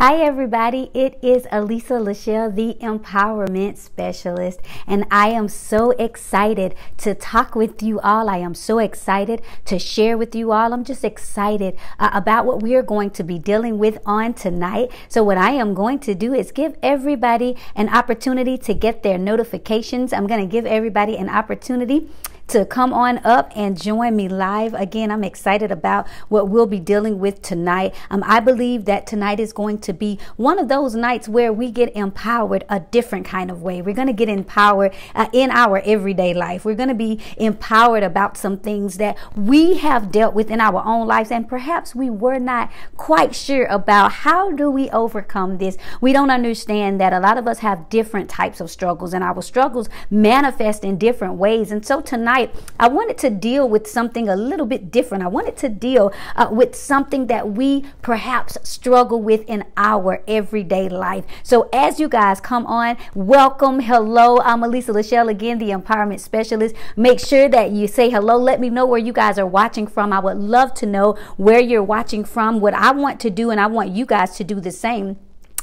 Hi everybody, it is Elisa LaShell, the Empowerment Specialist, and I am so excited to talk with you all. I am so excited to share with you all. I'm just excited about what we are going to be dealing with on tonight. So what I am going to do is give everybody an opportunity to get their notifications. I'm going to give everybody an opportunity to come on up and join me live. Again, I'm excited about what we'll be dealing with tonight. I believe that tonight is going to be one of those nights where we get empowered a different kind of way. We're going to get empowered in our everyday life. We're going to be empowered about some things that we have dealt with in our own lives, and perhaps we were not quite sure about how do we overcome this. We don't understand that a lot of us have different types of struggles, and our struggles manifest in different ways. And so tonight, I wanted to deal with something a little bit different. I wanted to deal with something that we perhaps struggle with in our everyday life. So as you guys come on, welcome. Hello, I'm Elisa LaShell, again, the Empowerment Specialist. Make sure that you say hello. Let me know where you guys are watching from. I would love to know where you're watching from. What I want to do, and I want you guys to do the same,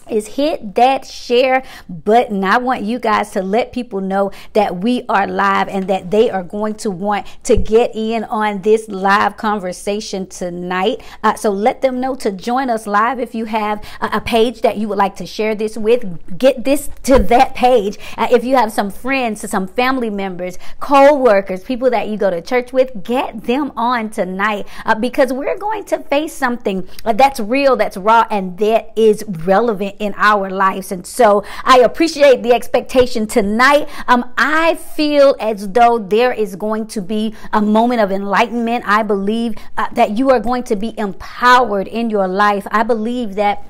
is hit that share button. I want you guys to let people know that we are live and that they are going to want to get in on this live conversation tonight. So let them know to join us live. If you have a page that you would like to share this with, get this to that page. If you have some friends, some family members, co-workers, people that you go to church with, get them on tonight because we're going to face something that's real, that's raw, and that is relevant in our lives. And so I appreciate the expectation tonight. I feel as though there is going to be a moment of enlightenment. I believe that you are going to be empowered in your life. I believe that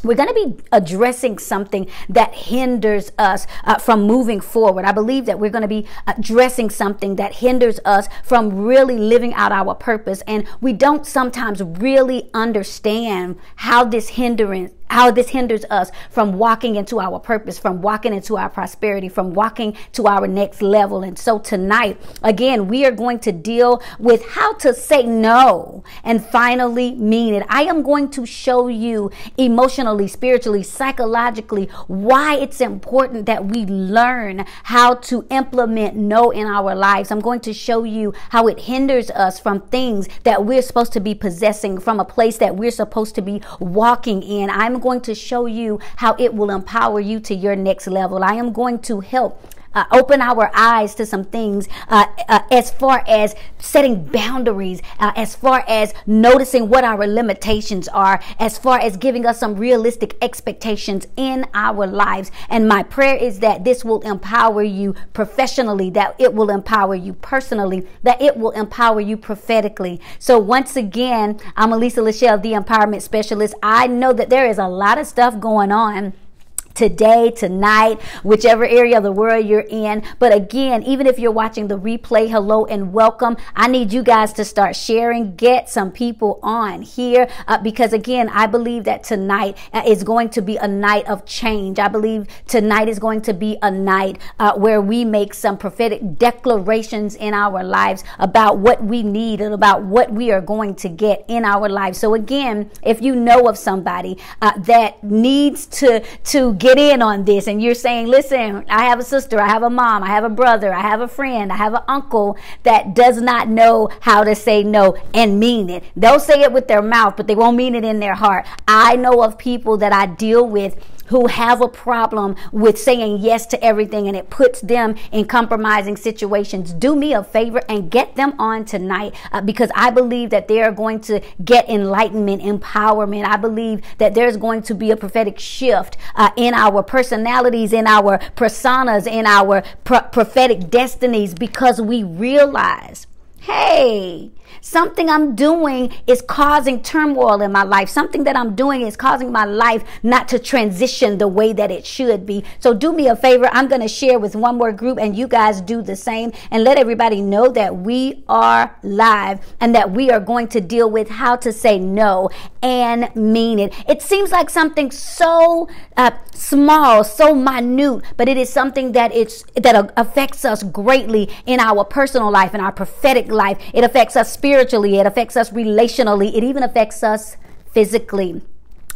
we're going to be addressing something that hinders us from moving forward. I believe that we're going to be addressing something that hinders us from really living out our purpose. And we don't sometimes really understand how this hinders us from walking into our purpose, from walking into our prosperity, from walking to our next level. And so tonight, again, we are going to deal with how to say no and finally mean it. I am going to show you emotionally, spiritually, psychologically, why it's important that we learn how to implement no in our lives. I'm going to show you how it hinders us from things that we're supposed to be possessing, from a place that we're supposed to be walking in. I'm going to show you how it will empower you to your next level. I am going to help open our eyes to some things as far as setting boundaries, as far as noticing what our limitations are, as far as giving us some realistic expectations in our lives. And my prayer is that this will empower you professionally, that it will empower you personally, that it will empower you prophetically. So once again, I'm Elisa LaShell, the Empowerment Specialist. I know that there is a lot of stuff going on today, tonight, whichever area of the world you're in. But again, even if you're watching the replay, hello and welcome. I need you guys to start sharing, get some people on here because again, I believe that tonight is going to be a night of change. I believe tonight is going to be a night where we make some prophetic declarations in our lives about what we need and about what we are going to get in our lives. So again, if you know of somebody that needs to get in on this, and you're saying, listen, I have a sister, I have a mom, I have a brother, I have a friend, I have an uncle that does not know how to say no and mean it. They'll say it with their mouth, but they won't mean it in their heart. I know of people that I deal with who have a problem with saying yes to everything, and it puts them in compromising situations. Do me a favor and get them on tonight because I believe that they are going to get enlightenment, empowerment. I believe that there's going to be a prophetic shift in our personalities, in our personas, in our prophetic destinies, because we realize, hey, something I'm doing is causing turmoil in my life. Something that I'm doing is causing my life not to transition the way that it should be. So do me a favor. I'm going to share with one more group, and you guys do the same, and let everybody know that we are live and that we are going to deal with how to say no and mean it. It seems like something so small, so minute, but it is something that affects us greatly in our personal life, in our prophetic life. It affects us spiritually. It affects us relationally. It even affects us physically.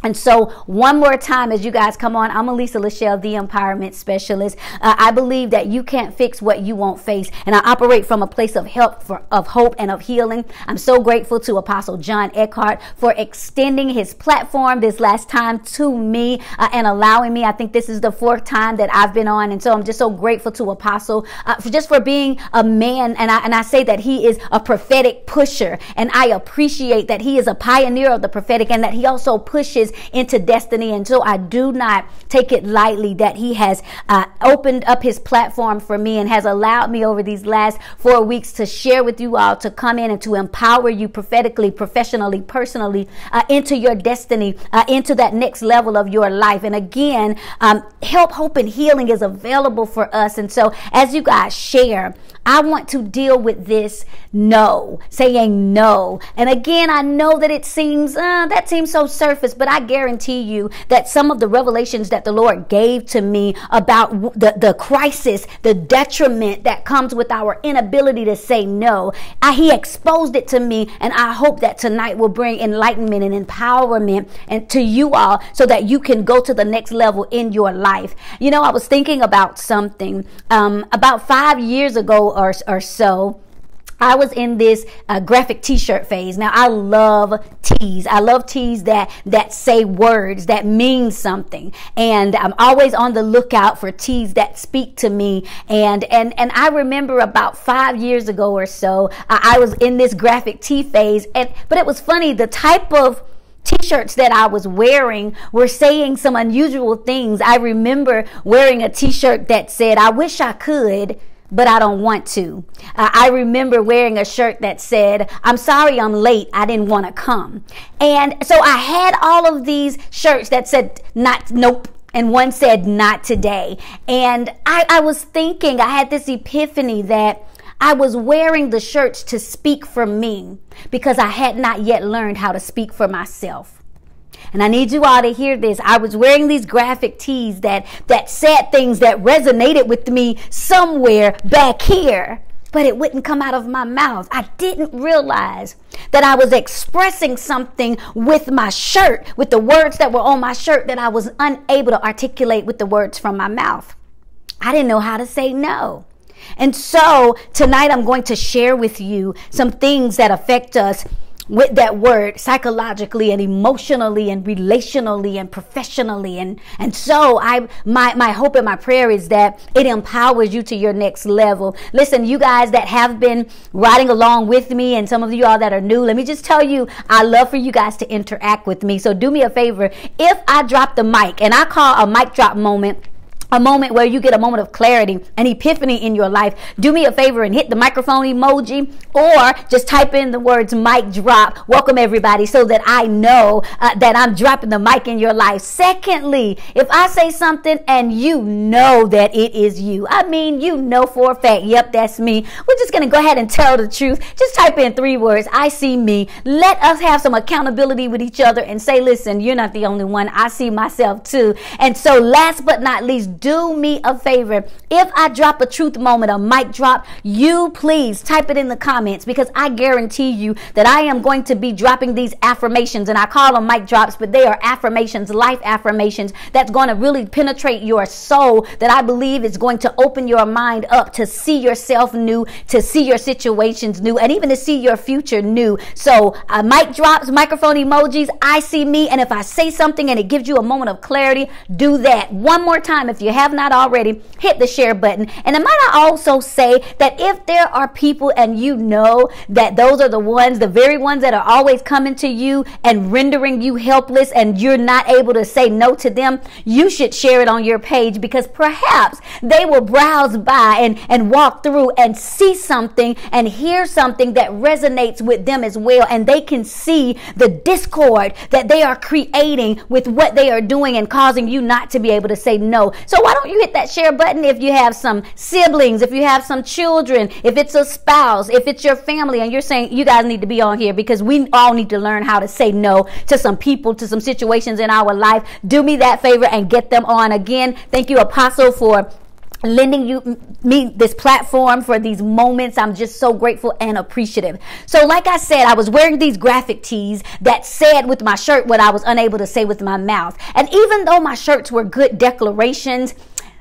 And so one more time, as you guys come on, I'm Elisa LaShell, the Empowerment Specialist. I believe that you can't fix what you won't face. And I operate from a place of help, of hope, and of healing. I'm so grateful to Apostle John Eckhart for extending his platform this last time to me and allowing me. I think this is the 4th time that I've been on. And so I'm just so grateful to Apostle for being a man. And I say that he is a prophetic pusher. And I appreciate that he is a pioneer of the prophetic and that he also pushes into destiny. And so I do not take it lightly that he has opened up his platform for me and has allowed me over these last 4 weeks to share with you all, to come in and to empower you prophetically, professionally, personally, into your destiny, into that next level of your life. And again, help, hope, and healing is available for us. And so as you guys share, I want to deal with this saying no. And again, I know that it seems, that seems so surface, but I guarantee you that some of the revelations that the Lord gave to me about the crisis, the detriment that comes with our inability to say no, he exposed it to me. And I hope that tonight will bring enlightenment and empowerment and to you all so that you can go to the next level in your life. You know, I was thinking about something about 5 years ago or so. I was in this graphic t-shirt phase. Now, I love tees. I love tees that say words, that mean something. And I'm always on the lookout for tees that speak to me. And I remember about 5 years ago or so, I was in this graphic tee phase. But it was funny, the type of t-shirts that I was wearing were saying some unusual things. I remember wearing a t-shirt that said, "I wish I could, but I don't want to." I remember wearing a shirt that said, "I'm sorry I'm late, I didn't want to come." And so I had all of these shirts that said nope, and one said not today. And I was thinking, I had this epiphany that I was wearing the shirts to speak for me because I had not yet learned how to speak for myself. And I need you all to hear this. I was wearing these graphic tees that said things that resonated with me somewhere back here, but it wouldn't come out of my mouth. I didn't realize that I was expressing something with my shirt, with the words that were on my shirt, that I was unable to articulate with the words from my mouth. I didn't know how to say no. And so tonight I'm going to share with you some things that affect us with that word psychologically and emotionally and relationally and professionally. And so my hope and my prayer is that it empowers you to your next level. Listen, you guys that have been riding along with me and some of you all that are new, let me just tell you, I love for you guys to interact with me. So do me a favor. If I drop the mic, and I call a mic drop moment a moment where you get a moment of clarity, an epiphany in your life, do me a favor and hit the microphone emoji, or just type in the words mic drop. Welcome everybody, so that I know that I'm dropping the mic in your life. Secondly, if I say something and you know that it is you, I mean, you know for a fact, yep, that's me, we're just going to go ahead and tell the truth. Just type in 3 words, I see me. Let us have some accountability with each other and say, listen, you're not the only one. I see myself too. And so last but not least, do me a favor. If I drop a truth moment, a mic drop, you please type it in the comments, because I guarantee you that I am going to be dropping these affirmations, and I call them mic drops, but they are affirmations, life affirmations, that's going to really penetrate your soul, that I believe is going to open your mind up to see yourself new, to see your situations new, and even to see your future new. So mic drops, microphone emojis, I see me, and if I say something and it gives you a moment of clarity, do that. One more time, if you have not already, hit the share button. And I might also say that if there are people and you know that those are the ones, the very ones that are always coming to you and rendering you helpless, and you're not able to say no to them, you should share it on your page, because perhaps they will browse by and walk through and see something and hear something that resonates with them as well, and they can see the discord that they are creating with what they are doing and causing you not to be able to say no. So why don't you hit that share button if you have some siblings, if you have some children, if it's a spouse, if it's your family, and you're saying you guys need to be on here, because we all need to learn how to say no to some people, to some situations in our life. Do me that favor and get them on. Again, thank you, Apostle, for lending me this platform for these moments. I'm just so grateful and appreciative. So like I said, I was wearing these graphic tees that said with my shirt what I was unable to say with my mouth. And even though my shirts were good declarations,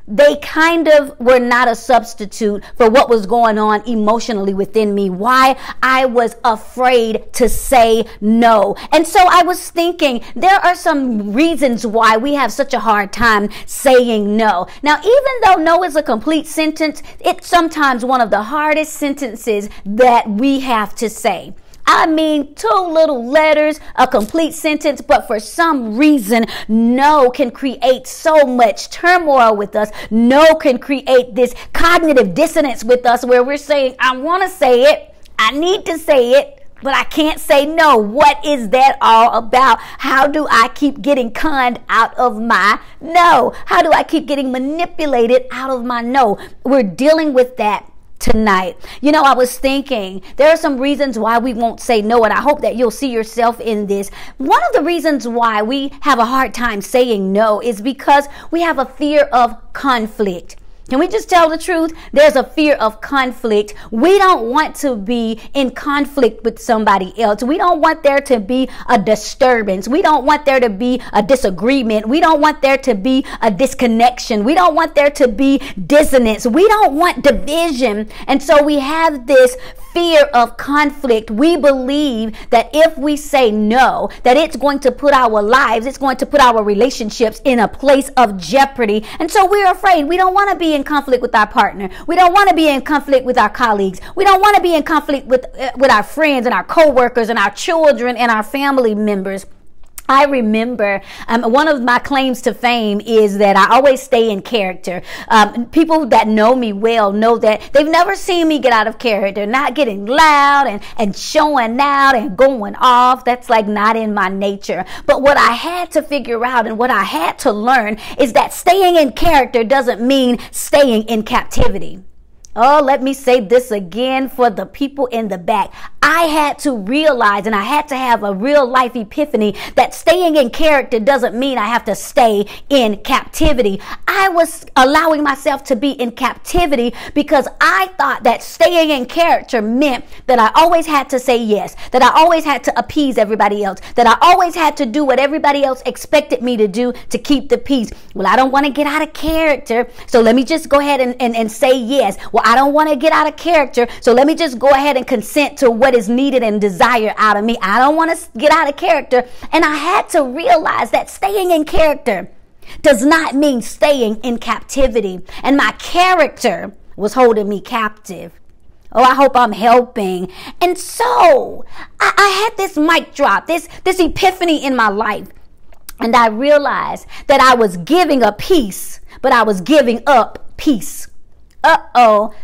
they kind of were not a substitute for what was going on emotionally within me, why I was afraid to say no. And so I was thinking, there are some reasons why we have such a hard time saying no. Now, even though no is a complete sentence, it's sometimes one of the hardest sentences that we have to say. I mean, 2 little letters, a complete sentence, but for some reason, no can create so much turmoil with us. No can create this cognitive dissonance with us where we're saying, I want to say it, I need to say it, but I can't say no. What is that all about? How do I keep getting conned out of my no? How do I keep getting manipulated out of my no? We're dealing with that tonight. You know, I was thinking there are some reasons why we won't say no, and I hope that you'll see yourself in this. One of the reasons why we have a hard time saying no is because we have a fear of conflict. Can we just tell the truth? There's a fear of conflict. We don't want to be in conflict with somebody else. We don't want there to be a disturbance. We don't want there to be a disagreement. We don't want there to be a disconnection. We don't want there to be dissonance. We don't want division. And so we have this fear of conflict. We believe that if we say no, that it's going to put our lives, it's going to put our relationships in a place of jeopardy. And so we're afraid. We don't want to be in conflict with our partner. We don't want to be in conflict with our colleagues. We don't want to be in conflict with our friends and our coworkers and our children and our family members. I remember one of my claims to fame is that I always stay in character. People that know me well know that they've never seen me get out of character, not getting loud and showing out and going off. That's like not in my nature. But what I had to figure out and what I had to learn is that staying in character doesn't mean staying in captivity. Oh, let me say this again for the people in the back. I had to realize, and I had to have a real life epiphany, that staying in character doesn't mean I have to stay in captivity. I was allowing myself to be in captivity because I thought that staying in character meant that I always had to say yes, that I always had to appease everybody else, that I always had to do what everybody else expected me to do to keep the peace. Well, I don't want to get out of character, so let me just go ahead and say yes. Well, I don't want to get out of character, so let me just go ahead and consent to what is needed and desired out of me. I don't want to get out of character. And I had to realize that staying in character does not mean staying in captivity. And my character was holding me captive. Oh, I hope I'm helping. And so I had this mic drop, this epiphany in my life. And I realized that I was giving a peace, but I was giving up peace.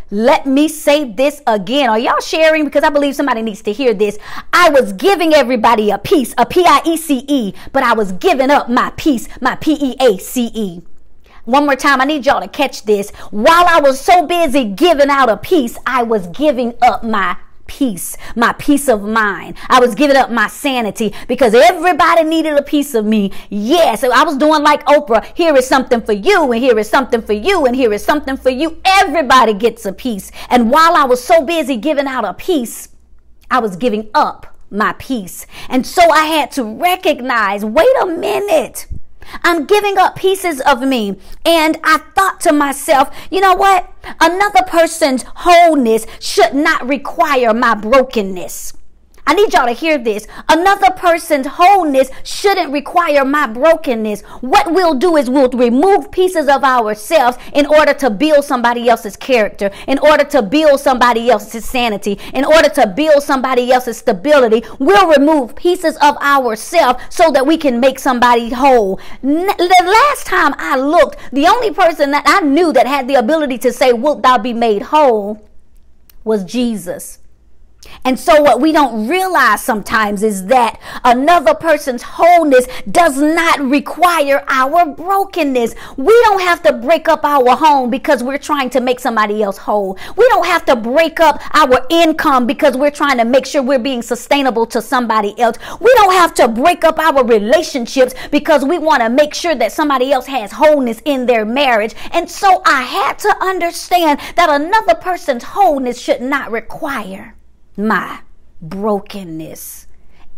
Let me say this again. Are y'all sharing? Because I believe somebody needs to hear this. I was giving everybody a peace, a P-I-E-C-E, but I was giving up my peace, my P-E-A-C-E. One more time, I need y'all to catch this. While I was so busy giving out a peace, I was giving up my peace of mind. I was giving up my sanity because everybody needed a piece of me. Yes, so I was doing like Oprah. Here is something for you, and here is something for you, and here is something for you. Everybody gets a piece. And while I was so busy giving out a piece, I was giving up my peace. And so I had to recognize, wait a minute. I'm giving up pieces of me. And I thought to myself, you know what? Another person's wholeness should not require my brokenness. I need y'all to hear this. Another person's wholeness shouldn't require my brokenness. What we'll do is we'll remove pieces of ourselves in order to build somebody else's character, in order to build somebody else's sanity, in order to build somebody else's stability. We'll remove pieces of ourselves so that we can make somebody whole. The last time I looked, the only person that I knew that had the ability to say, "Wilt thou be made whole?" was Jesus. And so what we don't realize sometimes is that another person's wholeness does not require our brokenness. We don't have to break up our home because we're trying to make somebody else whole. We don't have to break up our income because we're trying to make sure we're being sustainable to somebody else. We don't have to break up our relationships because we want to make sure that somebody else has wholeness in their marriage. And so I had to understand that another person's wholeness should not require my brokenness.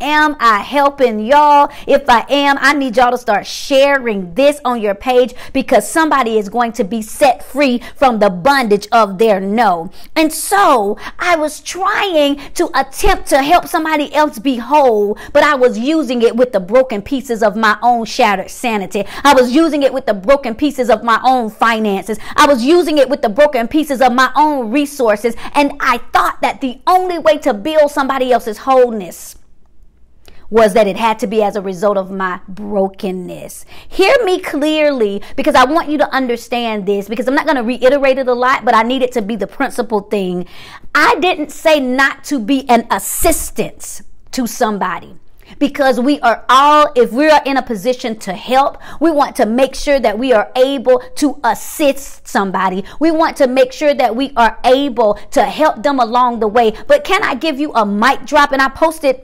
Am I helping y'all? If I am, I need y'all to start sharing this on your page, because somebody is going to be set free from the bondage of their no. And so I was trying to attempt to help somebody else be whole, but I was using it with the broken pieces of my own shattered sanity. I was using it with the broken pieces of my own finances. I was using it with the broken pieces of my own resources. And I thought that the only way to build somebody else's wholeness was that it had to be as a result of my brokenness. Hear me clearly, because I want you to understand this, because I'm not going to reiterate it a lot, but I need it to be the principal thing. I didn't say not to be an assistance to somebody, because we are all, if we are in a position to help, we want to make sure that we are able to assist somebody. We want to make sure that we are able to help them along the way. But can I give you a mic drop? And I posted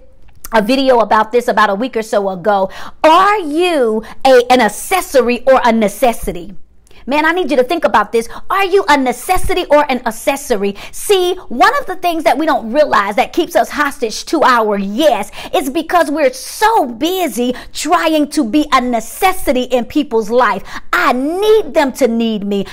a video about this about a week or so ago. Are you an accessory or a necessity? Man, I need you to think about this. Are you a necessity or an accessory? See, one of the things that we don't realize that keeps us hostage to our yes is because we're so busy trying to be a necessity in people's life. I need them to need me.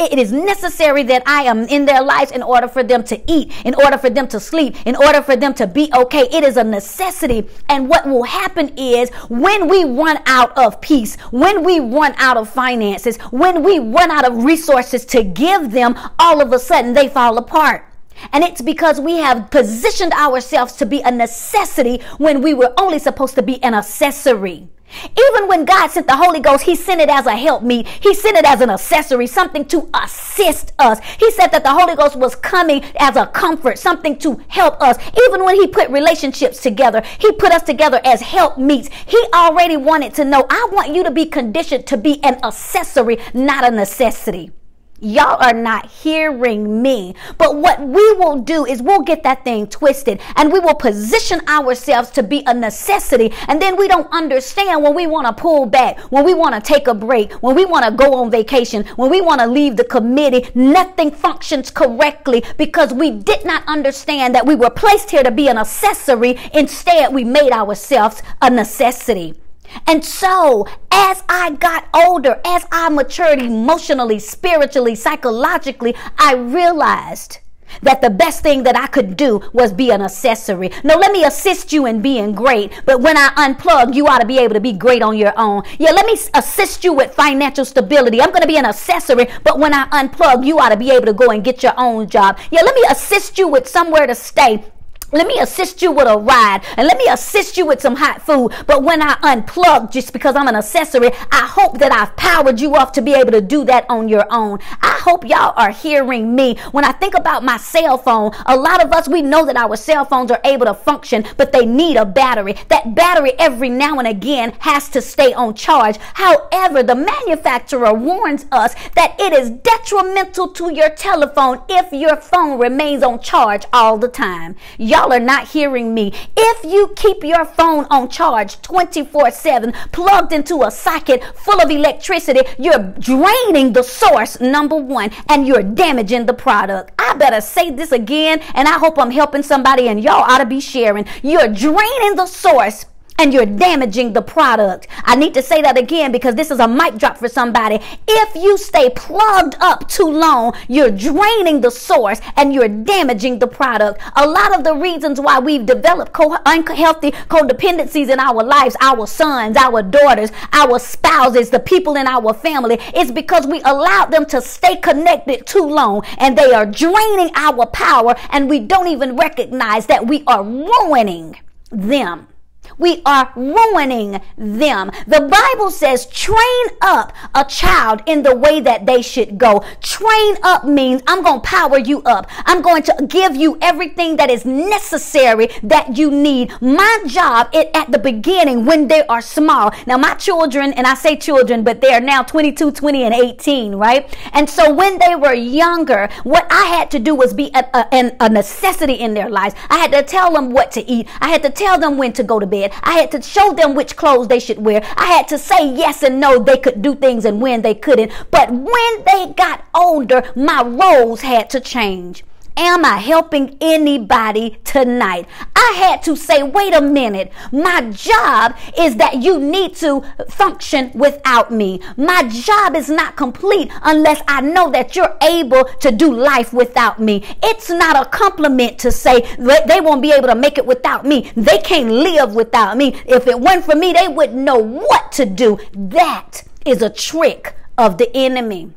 It is necessary that I am in their lives in order for them to eat, in order for them to sleep, in order for them to be okay. It is a necessity. And what will happen is when we run out of peace, when we run out of finances, when we run out of resources to give them, all of a sudden they fall apart. And it's because we have positioned ourselves to be a necessity when we were only supposed to be an accessory. Even when God sent the Holy Ghost, he sent it as a helpmeet. He sent it as an accessory, something to assist us. He said that the Holy Ghost was coming as a comfort, something to help us. Even when he put relationships together, he put us together as helpmeets. He already wanted to know, I want you to be conditioned to be an accessory, not a necessity. Y'all are not hearing me. But what we will do is we'll get that thing twisted, and we will position ourselves to be a necessity. And then we don't understand when we want to pull back, when we want to take a break, when we want to go on vacation, when we want to leave the committee. Nothing functions correctly because we did not understand that we were placed here to be an accessory. Instead, we made ourselves a necessity. And so as I got older, as I matured emotionally, spiritually, psychologically, I realized that the best thing that I could do was be an accessory. No, let me assist you in being great, but when I unplug, you ought to be able to be great on your own. Yeah, let me assist you with financial stability. I'm going to be an accessory, but when I unplug, you ought to be able to go and get your own job. Yeah, let me assist you with somewhere to stay. Let me assist you with a ride, and let me assist you with some hot food. But when I unplug, just because I'm an accessory, I hope that I've powered you up to be able to do that on your own. I hope y'all are hearing me. When I think about my cell phone, a lot of us, we know that our cell phones are able to function, but they need a battery. That battery every now and again has to stay on charge. However, the manufacturer warns us that it is detrimental to your telephone if your phone remains on charge all the time. Y'all are not hearing me. If you keep your phone on charge 24/7, plugged into a socket full of electricity, you're draining the source, number one, and you're damaging the product. I better say this again, and I hope I'm helping somebody, and y'all ought to be sharing. You're draining the source, and you're damaging the product. I need to say that again because this is a mic drop for somebody. If you stay plugged up too long, you're draining the source and you're damaging the product. A lot of the reasons why we've developed unhealthy codependencies in our lives, our sons, our daughters, our spouses, the people in our family, is because we allowed them to stay connected too long, and they are draining our power, and we don't even recognize that we are ruining them. We are ruining them. The Bible says, train up a child in the way that they should go. Train up means I'm going to power you up. I'm going to give you everything that is necessary that you need. My job is at the beginning when they are small. Now, my children, and I say children, but they are now 22, 20, and 18, right? And so when they were younger, what I had to do was be a necessity in their lives. I had to tell them what to eat. I had to tell them when to go to bed. I had to show them which clothes they should wear. I had to say yes and no, they could do things and when they couldn't. But when they got older, my roles had to change. Am I helping anybody tonight? I had to say, wait a minute. My job is that you need to function without me. My job is not complete unless I know that you're able to do life without me. It's not a compliment to say they won't be able to make it without me. They can't live without me. If it weren't for me, they wouldn't know what to do. That is a trick of the enemy.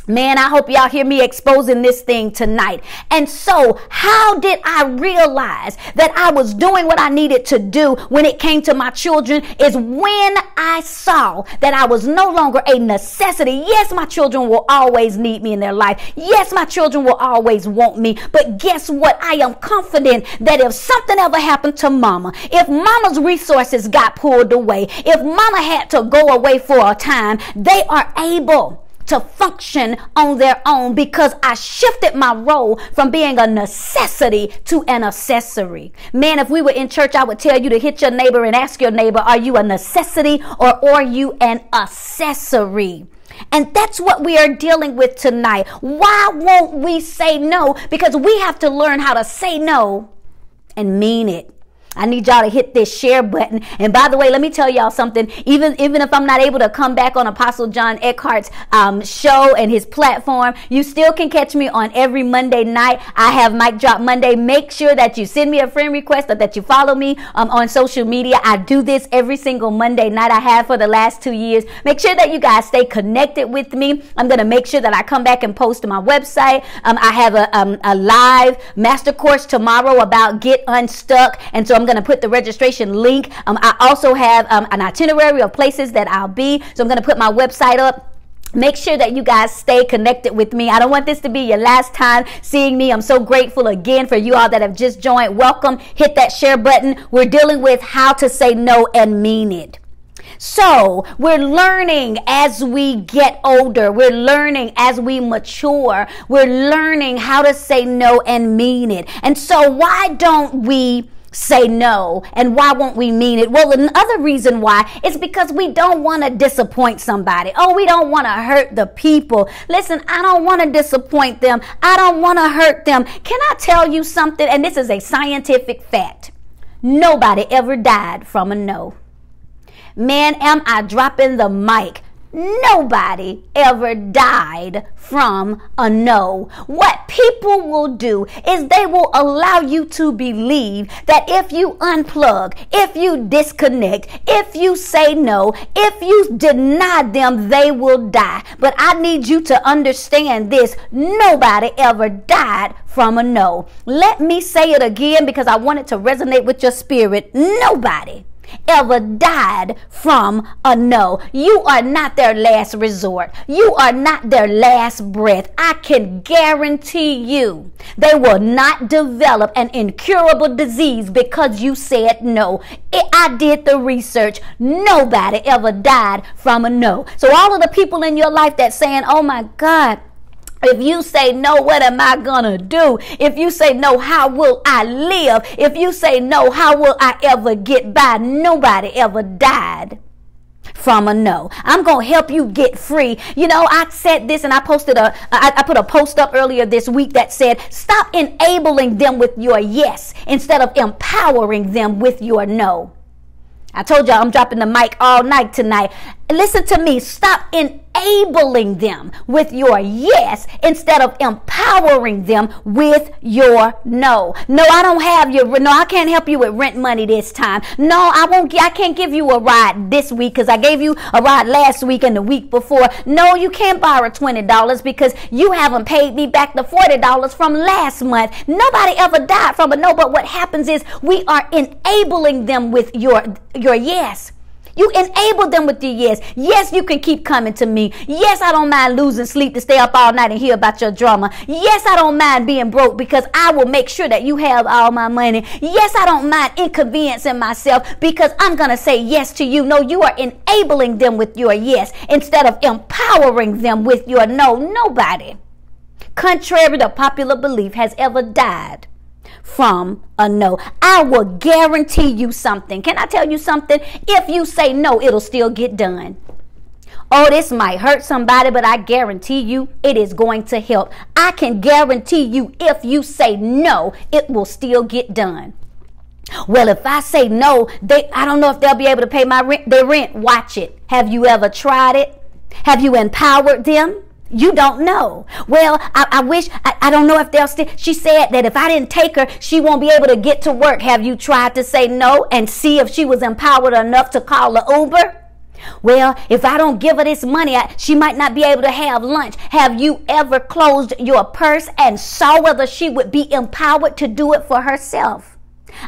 Man, I hope y'all hear me exposing this thing tonight. And so how did I realize that I was doing what I needed to do when it came to my children is when I saw that I was no longer a necessity. Yes, my children will always need me in their life. Yes, my children will always want me. But guess what? I am confident that if something ever happened to mama, if mama's resources got pulled away, if mama had to go away for a time, they are able to function on their own because I shifted my role from being a necessity to an accessory. Man, if we were in church, I would tell you to hit your neighbor and ask your neighbor, are you a necessity or are you an accessory? And that's what we are dealing with tonight. Why won't we say no? Because we have to learn how to say no and mean it. I need y'all to hit this share button. And by the way, let me tell y'all something. Even if I'm not able to come back on Apostle John Eckhart's show and his platform, you still can catch me on every Monday night. I have Mic Drop Monday. Make sure that you send me a friend request or that you follow me on social media. I do this every single Monday night. I have for the last 2 years. Make sure that you guys stay connected with me. I'm going to make sure that I come back and post to my website. I have a live master course tomorrow about Get Unstuck. And so I'm going to put the registration link. I also have an itinerary of places that I'll be. So I'm going to put my website up. Make sure that you guys stay connected with me. I don't want this to be your last time seeing me. I'm so grateful again for you all that have just joined. Welcome. Hit that share button. We're dealing with how to say no and mean it. So we're learning as we get older. We're learning as we mature. We're learning how to say no and mean it. And so why don't we say no, and why won't we mean it? Well, another reason why is because we don't want to disappoint somebody. Oh, we don't want to hurt the people. Listen, I don't want to disappoint them. I don't want to hurt them. Can I tell you something? And this is a scientific fact. Nobody ever died from a no. Man, am I dropping the mic? Nobody ever died from a no. What people will do is they will allow you to believe that if you unplug, if you disconnect, if you say no, if you deny them, they will die. But I need you to understand this. Nobody ever died from a no. Let me say it again because I want it to resonate with your spirit. Nobody ever died from a no. You are not their last resort. You are not their last breath. I can guarantee you they will not develop an incurable disease because you said no. I did the research. Nobody ever died from a no. So all of the people in your life that's saying, oh my God, if you say no, what am I gonna do? If you say no, how will I live? If you say no, how will I ever get by? Nobody ever died from a no. I'm gonna help you get free. You know, I said this and I posted I put a post up earlier this week that said, stop enabling them with your yes instead of empowering them with your no. I told y'all I'm dropping the mic all night tonight. Listen to me. Stop enabling them with your yes instead of empowering them with your no. No, I don't have your, no, I can't help you with rent money this time. No, I can't give you a ride this week because I gave you a ride last week and the week before. No, you can't borrow $20 because you haven't paid me back the $40 from last month. Nobody ever died from a no, but what happens is we are enabling them with your yes. You enable them with your yes. Yes, you can keep coming to me. Yes, I don't mind losing sleep to stay up all night and hear about your drama. Yes, I don't mind being broke because I will make sure that you have all my money. Yes, I don't mind inconveniencing myself because I'm going to say yes to you. No, you are enabling them with your yes instead of empowering them with your no. Nobody, contrary to popular belief, has ever died from a no. I will guarantee you something. Can I tell you something? If you say no, it'll still get done. Oh, this might hurt somebody, but I guarantee you it is going to help. I can guarantee you if you say no, it will still get done. Well, if I say no, I don't know if they'll be able to pay their rent. Watch it. Have you ever tried it? Have you empowered them? You don't know. Well, I wish, I don't know if they'll still, she said that if I didn't take her, she won't be able to get to work. Have you tried to say no and see if she was empowered enough to call an Uber? Well, if I don't give her this money, she might not be able to have lunch. Have you ever closed your purse and saw whether she would be empowered to do it for herself?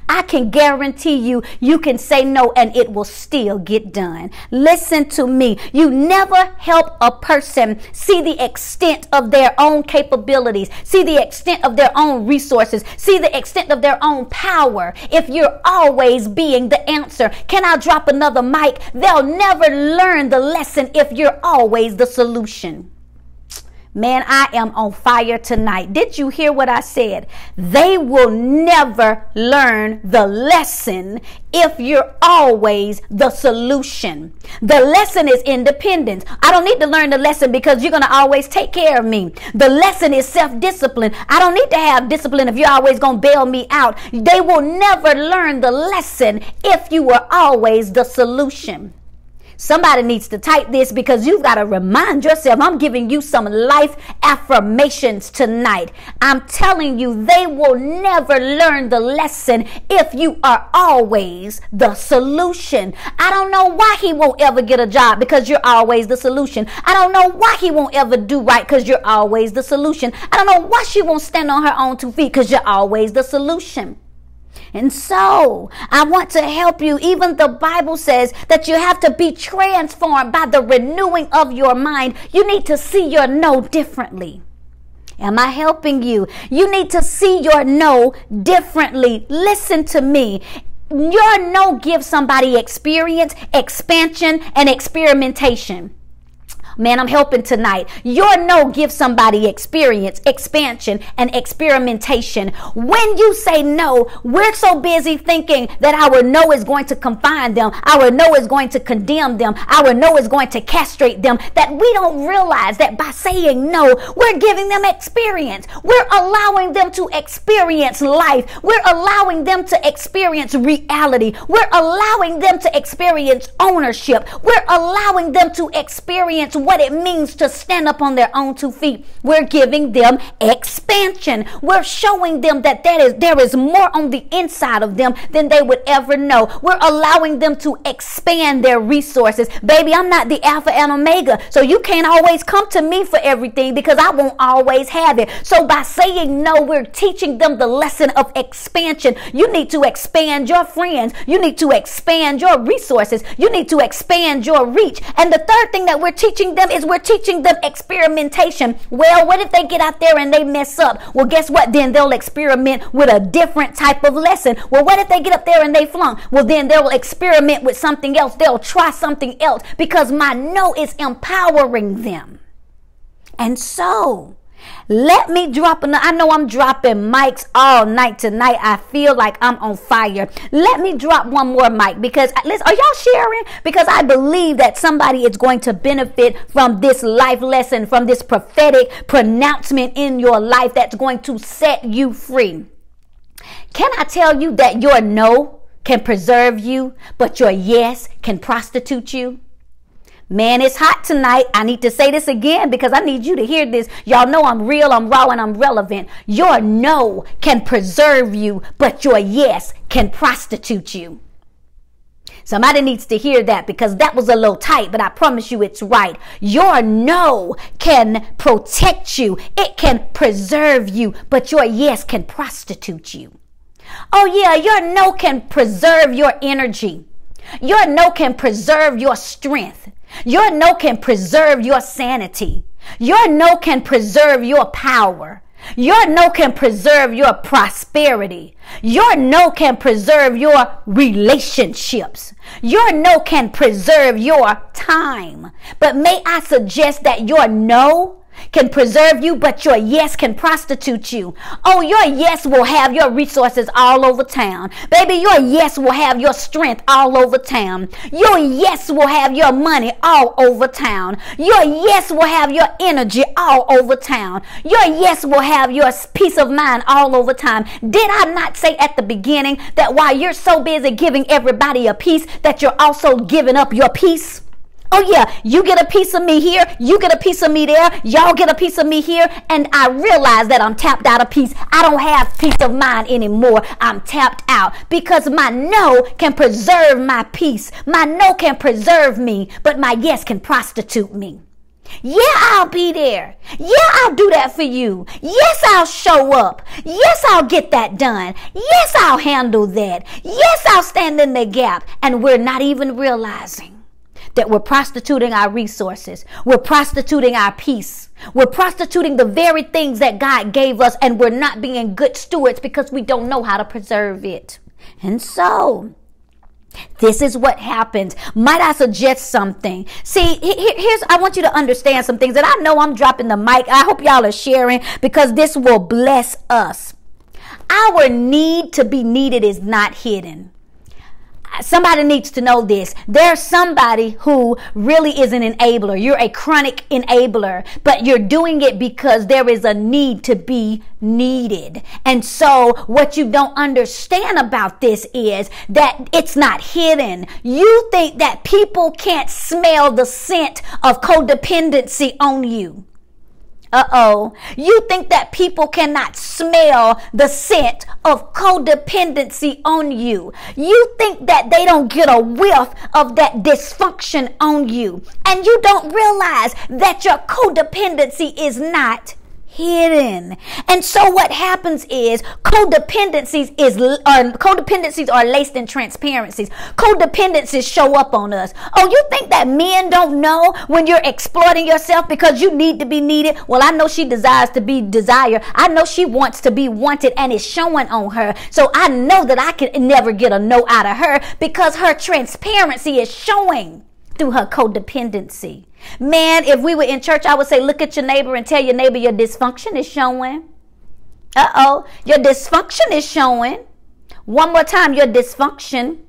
I can guarantee you, you can say no and it will still get done. Listen to me. You never help a person see the extent of their own capabilities, see the extent of their own resources, see the extent of their own power if you're always being the answer. Can I drop another mic? They'll never learn the lesson if you're always the solution. Man, I am on fire tonight. Did you hear what I said? They will never learn the lesson if you're always the solution. The lesson is independence. I don't need to learn the lesson because you're going to always take care of me. The lesson is self-discipline. I don't need to have discipline if you're always going to bail me out. They will never learn the lesson if you were always the solution. Somebody needs to type this because you've got to remind yourself. I'm giving you some life affirmations tonight. I'm telling you, they will never learn the lesson if you are always the solution. I don't know why he won't ever get a job because you're always the solution. I don't know why he won't ever do right because you're always the solution. I don't know why she won't stand on her own 2 feet because you're always the solution. And so I want to help you. Even the Bible says that you have to be transformed by the renewing of your mind. You need to see your no differently. Am I helping you? You need to see your no differently. Listen to me. Your no gives somebody experience, expansion, and experimentation. Man, I'm helping tonight. Your no gives somebody experience, expansion, and experimentation. When you say no, we're so busy thinking that our no is going to confine them. Our no is going to condemn them. Our no is going to castrate them, that we don't realize that by saying no, we're giving them experience. We're allowing them to experience life. We're allowing them to experience reality. We're allowing them to experience ownership. We're allowing them to experience what it means to stand up on their own 2 feet. We're giving them expansion. We're showing them that there is more on the inside of them than they would ever know. We're allowing them to expand their resources. Baby, I'm not the Alpha and Omega, so you can't always come to me for everything because I won't always have it. So by saying no, we're teaching them the lesson of expansion. You need to expand your friends. You need to expand your resources. You need to expand your reach. And the third thing that we're teaching them is we're teaching them experimentation. Well, what if they get out there and they mess up? Well, guess what? Then they'll experiment with a different type of lesson. Well, what if they get up there and they flunk? Well, then they'll experiment with something else. They'll try something else because my no is empowering them. And so let me drop I know I'm dropping mics all night tonight. I feel like I'm on fire. Let me drop one more mic because, listen, are y'all sharing? Because I believe that somebody is going to benefit from this life lesson, from this prophetic pronouncement in your life that's going to set you free. Can I tell you that your no can preserve you, but your yes can prostitute you? Man, it's hot tonight. I need to say this again because I need you to hear this. Y'all know I'm real, I'm raw, and I'm relevant. Your no can preserve you, but your yes can prostitute you. Somebody needs to hear that because that was a little tight, but I promise you it's right. Your no can protect you. It can preserve you, but your yes can prostitute you. Oh yeah, your no can preserve your energy. Your no can preserve your strength. Your no can preserve your sanity. Your no can preserve your power. Your no can preserve your prosperity. Your no can preserve your relationships. Your no can preserve your time. But may I suggest that your no can preserve you, but your yes can prostitute you. Oh, your yes will have your resources all over town. Baby, your yes will have your strength all over town. Your yes will have your money all over town. Your yes will have your energy all over town. Your yes will have your peace of mind all over time. Did I not say at the beginning that while you're so busy giving everybody a piece, that you're also giving up your peace? Oh yeah, you get a piece of me here, you get a piece of me there, y'all get a piece of me here, and I realize that I'm tapped out of peace. I don't have peace of mind anymore. I'm tapped out because my no can preserve my peace. My no can preserve me, but my yes can prostitute me. Yeah, I'll be there. Yeah, I'll do that for you. Yes, I'll show up. Yes, I'll get that done. Yes, I'll handle that. Yes, I'll stand in the gap. And we're not even realizing that we're prostituting our resources. We're prostituting our peace. We're prostituting the very things that God gave us, and we're not being good stewards because we don't know how to preserve it. And so this is what happens. Might I suggest something? See, I want you to understand some things that I know I'm dropping the mic. I hope y'all are sharing because this will bless us. Our need to be needed is not hidden. Somebody needs to know this. There's somebody who really is an enabler. You're a chronic enabler, but you're doing it because there is a need to be needed. And so what you don't understand about this is that it's not hidden. You think that people can't smell the scent of codependency on you. You think that people cannot smell the scent of codependency on you. You think that they don't get a whiff of that dysfunction on you. And you don't realize that your codependency is not hidden. And so what happens is codependencies are laced in transparencies. Codependencies show up on us. Oh, you think that men don't know when you're exploiting yourself because you need to be needed? Well, I know she desires to be desired. I know she wants to be wanted, and it's showing on her. So I know that I can never get a no out of her because her transparency is showing through her codependency. Man, if we were in church, I would say, look at your neighbor and tell your neighbor your dysfunction is showing. Your dysfunction is showing. One more time, your dysfunction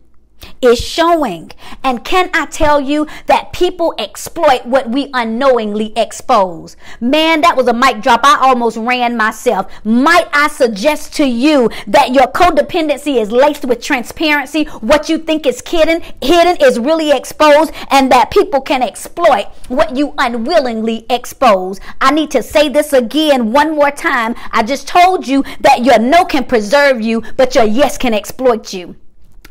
is showing. And can I tell you that people exploit what we unknowingly expose? Man, that was a mic drop. I almost ran myself. Might I suggest to you that your codependency is laced with transparency? What you think is hidden is really exposed, and that people can exploit what you unwillingly expose. I need to say this again one more time. I just told you that your no can preserve you, but your yes can exploit you.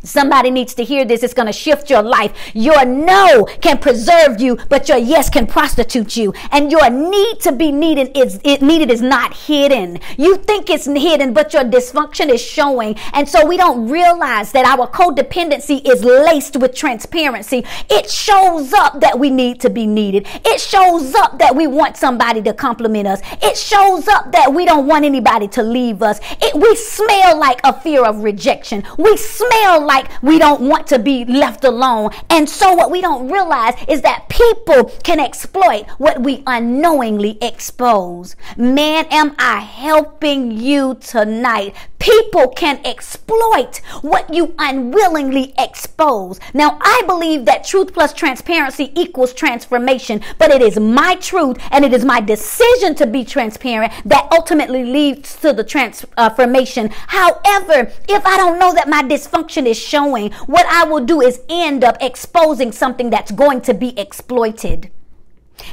Somebody needs to hear this. It's going to shift your life. Your no can preserve you, but your yes can prostitute you. And your need to be needed is not hidden. You think it's hidden, but your dysfunction is showing. And so we don't realize that our codependency is laced with transparency. It shows up that we need to be needed. It shows up that we want somebody to compliment us. It shows up that we don't want anybody to leave us. We smell like a fear of rejection. We smell like we don't want to be left alone. And so what we don't realize is that people can exploit what we unknowingly expose. Man, am I helping you tonight? People can exploit what you unwillingly expose. Now, I believe that truth plus transparency equals transformation, but it is my truth and it is my decision to be transparent that ultimately leads to the transformation. However, if I don't know that my dysfunction is showing, what I will do is end up exposing something that's going to be exploited.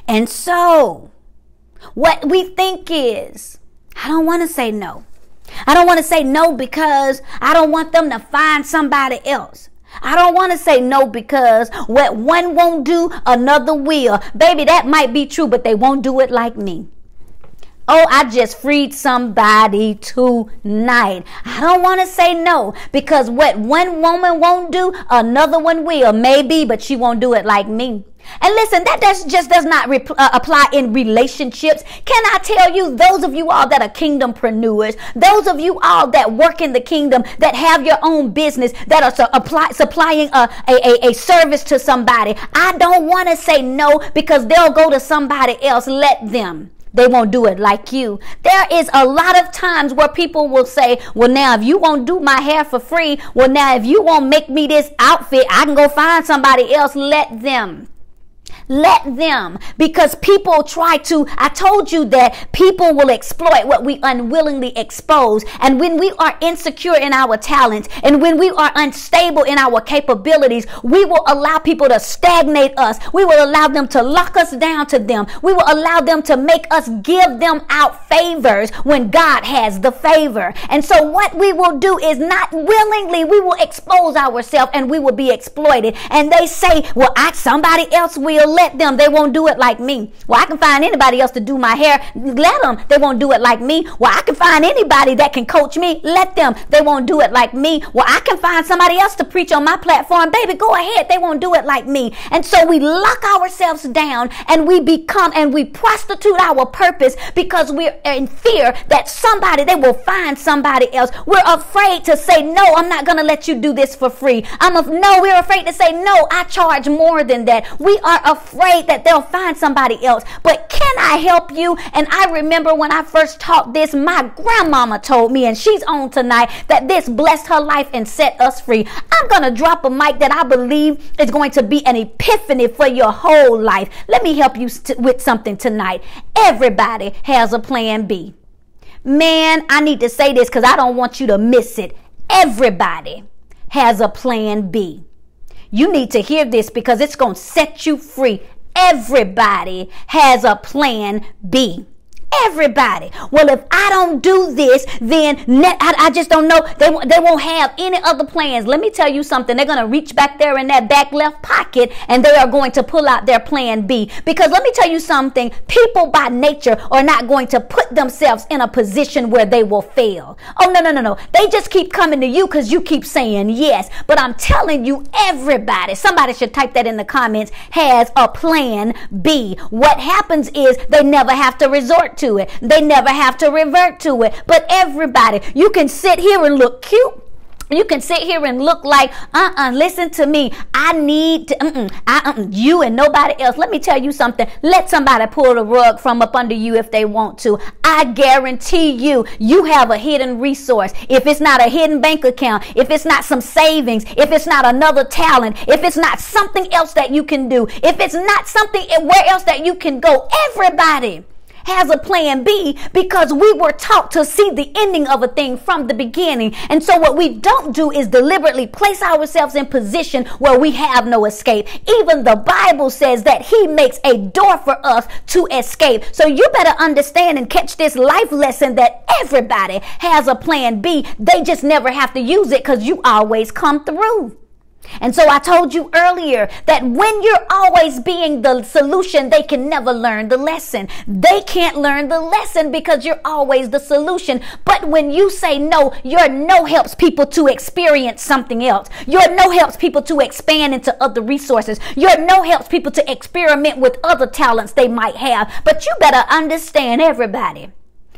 And so, what we think is, I don't want to say no. I don't want to say no because I don't want them to find somebody else. I don't want to say no because what one won't do, another will. Baby, that might be true, but they won't do it like me. Oh, I just freed somebody tonight. I don't want to say no because what one woman won't do, another one will. Maybe, but she won't do it like me. And listen, that just does not apply in relationships. Can I tell you, those of you all that are kingdompreneurs, those of you all that work in the kingdom, that have your own business, that are supplying a service to somebody, I don't want to say no because they'll go to somebody else. Let them. They won't do it like you. There is a lot of times where people will say, well, now, if you won't do my hair for free, well, now, if you won't make me this outfit, I can go find somebody else. Let them. Let them, because people try to, I told you that people will exploit what we unwillingly expose. And when we are insecure in our talents and when we are unstable in our capabilities, we will allow people to stagnate us. We will allow them to lock us down to them. We will allow them to make us give them out favors when God has the favor. And so what we will do is not willingly, we will expose ourselves and we will be exploited. And they say, well, somebody else will. Let them. They won't do it like me. Well, I can find anybody else to do my hair. Let them. They won't do it like me. Well, I can find anybody that can coach me. Let them. They won't do it like me. Well, I can find somebody else to preach on my platform. Baby, go ahead. They won't do it like me. And so we lock ourselves down and we prostitute our purpose because we're in fear that they will find somebody else. We're afraid to say, no, I'm not going to let you do this for free. We're afraid to say, no, I charge more than that. We are afraid that they'll find somebody else. But can I help you? And I remember when I first taught this, my grandmama told me, and she's on tonight, that this blessed her life and set us free. I'm going to drop a mic that I believe is going to be an epiphany for your whole life. Let me help you with something tonight. Everybody has a plan B. Man, I need to say this because I don't want you to miss it. Everybody has a plan B. You need to hear this because it's going to set you free. Everybody has a plan B. Everybody. Well, if I don't do this, then I just don't know. They won't have any other plans. Let me tell you something. They're going to reach back there in that back left pocket and they are going to pull out their plan B. Because let me tell you something. People by nature are not going to put themselves in a position where they will fail. Oh, no. They just keep coming to you because you keep saying yes. But I'm telling you, everybody, somebody should type that in the comments, has a plan B. What happens is they never have to resort to it. They never have to revert to it. But everybody, you can sit here and look cute. You can sit here and look like, listen to me. I need to, you and nobody else. Let me tell you something. Let somebody pull the rug from up under you if they want to. I guarantee you have a hidden resource. If it's not a hidden bank account, if it's not some savings, if it's not another talent, if it's not something else that you can do, if it's not something where else that you can go, everybody has a plan B because we were taught to see the ending of a thing from the beginning. And so what we don't do is deliberately place ourselves in position where we have no escape. Even the Bible says that he makes a door for us to escape. So you better understand and catch this life lesson that everybody has a plan B. They just never have to use it because you always come through. And so I told you earlier that when you're always being the solution, they can never learn the lesson. They can't learn the lesson because you're always the solution. But when you say no, your no helps people to experience something else. Your no helps people to expand into other resources. Your no helps people to experiment with other talents they might have. But you better understand, everybody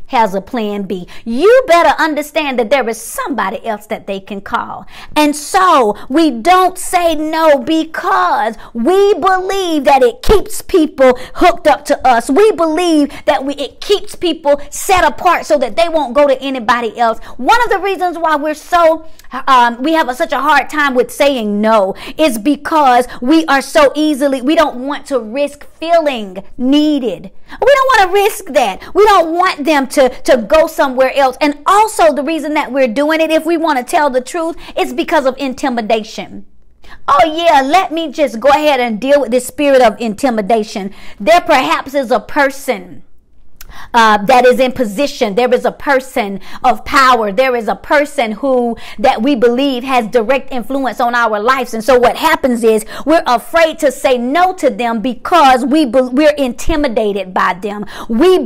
has a plan B. You better understand that there is somebody else that they can call. And so we don't say no because we believe that it keeps people hooked up to us. We believe that it keeps people set apart so that they won't go to anybody else. One of the reasons why we have such a hard time with saying no is because we don't want to risk feeling needed. We don't want to risk that. We don't want them to go somewhere else. And also the reason that we're doing it, if we want to tell the truth, is because of intimidation. Oh yeah, let me just go ahead and deal with this spirit of intimidation. There perhaps is a person that is in position. There is a person of power. There is a person that we believe has direct influence on our lives. And so what happens is we're afraid to say no to them because we're intimidated by them. We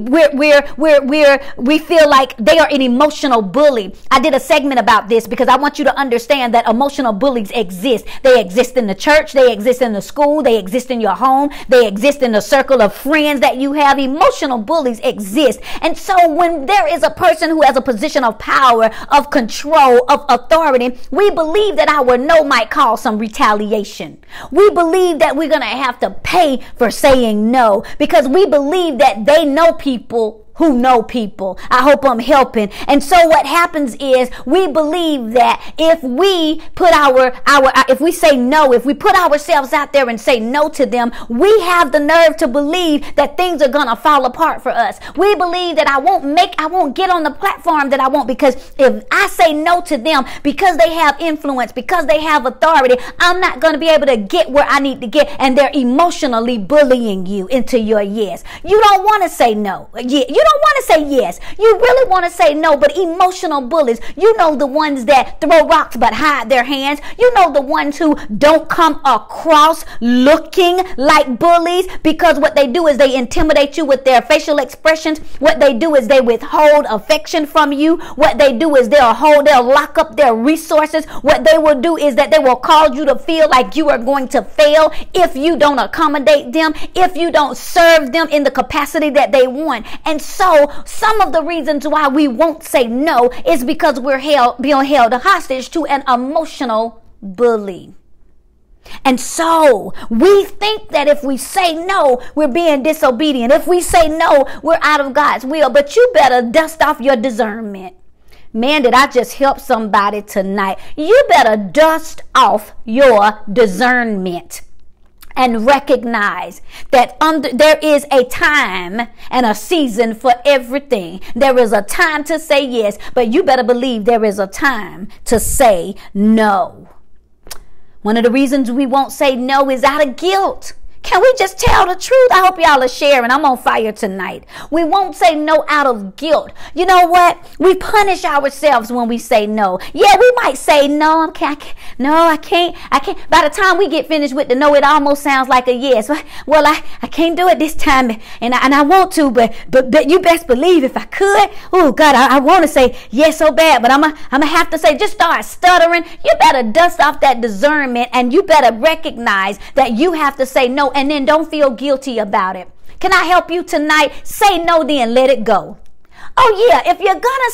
feel like they are an emotional bully. I did a segment about this because I want you to understand that emotional bullies exist. They exist in the church. They exist in the school. They exist in your home. They exist in the circle of friends that you have. Emotional bullies exist. And so when there is a person who has a position of power, of control, of authority, we believe that our no might cause some retaliation. We believe that we're going to have to pay for saying no because we believe that they know people who know people. I hope I'm helping. And so what happens is we believe that if we put if we say no, if we put ourselves out there and say no to them, we have the nerve to believe that things are going to fall apart for us. We believe that I won't get on the platform that I want because if I say no to them, because they have influence, because they have authority, I'm not going to be able to get where I need to get. And they're emotionally bullying you into your yes. You don't want to say no. You don't want to say yes. You really want to say no, but emotional bullies, you know, the ones that throw rocks but hide their hands. You know, the ones who don't come across looking like bullies because what they do is they intimidate you with their facial expressions. What they do is they withhold affection from you. What they do is they'll lock up their resources. What they will do is that they will cause you to feel like you are going to fail if you don't accommodate them, if you don't serve them in the capacity that they want. And so some of the reasons why we won't say no is because we're being held hostage to an emotional bully. And so we think that if we say no, we're being disobedient. If we say no, we're out of God's will. But you better dust off your discernment. Man, did I just help somebody tonight? You better dust off your discernment and recognize that there is a time and a season for everything. There is a time to say yes, but you better believe there is a time to say no. One of the reasons we won't say no is out of guilt. Can we just tell the truth? I hope y'all are sharing. I'm on fire tonight. We won't say no out of guilt. You know what? We punish ourselves when we say no. Yeah, we might say no. I can't. By the time we get finished with the no, it almost sounds like a yes. Well, I can't do it this time, and I want to, but you best believe if I could. Oh God, I want to say yes so bad, but I'm gonna have to say. Just start stuttering. You better dust off that discernment, and you better recognize that you have to say no. And then don't feel guilty about it. Can I help you tonight? Say no, then let it go. Oh yeah, if you're gonna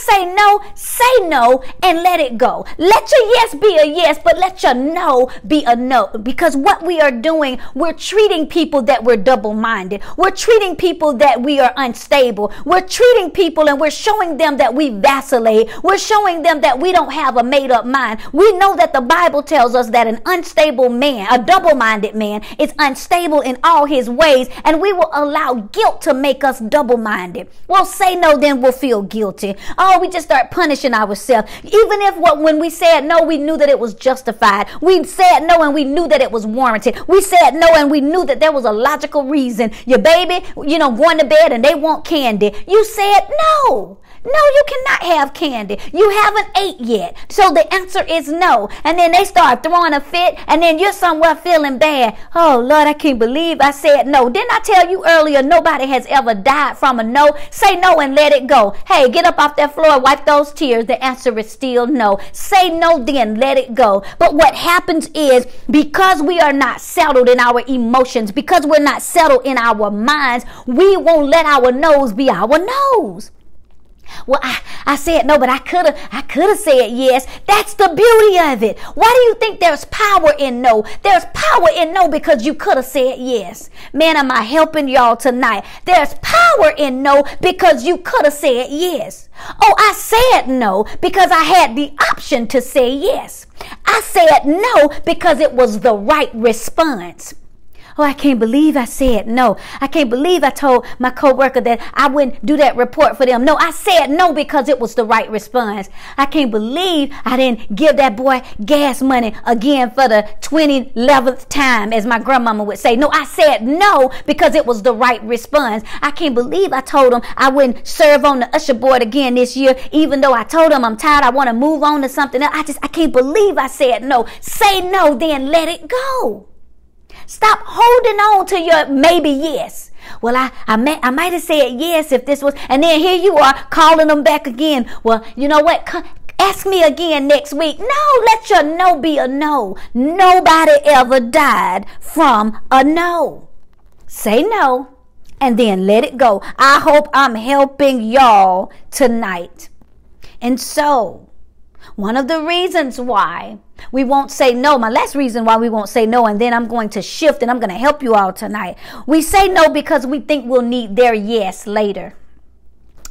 say no and let it go. Let your yes be a yes, but let your no be a no. Because what we are doing, we're treating people that we're double-minded. We're treating people that we are unstable. We're treating people and we're showing them that we vacillate. We're showing them that we don't have a made-up mind. We know that the Bible tells us that an unstable man, a double-minded man, is unstable in all his ways, and we will allow guilt to make us double-minded. Well, say no, then we'll feel guilty. Oh, we just start punishing ourselves. Even if when we said no, we knew that it was justified. We said no and we knew that it was warranted. We said no and we knew that there was a logical reason. Your baby, going to bed and they want candy. You said no. No, you cannot have candy. You haven't ate yet. So the answer is no. And then they start throwing a fit, and then you're somewhere feeling bad. Oh, Lord, I can't believe I said no. Didn't I tell you earlier nobody has ever died from a no? Say no and let it go. Hey, get up off that floor, wipe those tears. The answer is still no. Say no, then let it go. But what happens is, because we are not settled in our emotions, because we're not settled in our minds, we won't let our no's be our no's. Well, I said no, but I could have said yes. That's the beauty of it. Why do you think there's power in no? There's power in no because you could have said yes. Man, am I helping y'all tonight? There's power in no because you could have said yes. Oh, I said no because I had the option to say yes. I said no because it was the right response. Oh, I can't believe I said no. I can't believe I told my coworker that I wouldn't do that report for them. No, I said no because it was the right response. I can't believe I didn't give that boy gas money again for the 11th time, as my grandmama would say. No, I said no because it was the right response. I can't believe I told him I wouldn't serve on the usher board again this year, even though I told him I'm tired. I want to move on to something else. I can't believe I said no. Say no, then let it go. Stop holding on to your maybe yes. Well, I might have said yes if this was, and then here you are calling them back again. Well, you know what? Ask me again next week. No, let your no be a no. Nobody ever died from a no. Say no and then let it go. I hope I'm helping y'all tonight. And so, one of the reasons why we won't say no, my last reason why we won't say no, and then I'm going to shift and I'm going to help you all tonight. We say no because we think we'll need their yes later.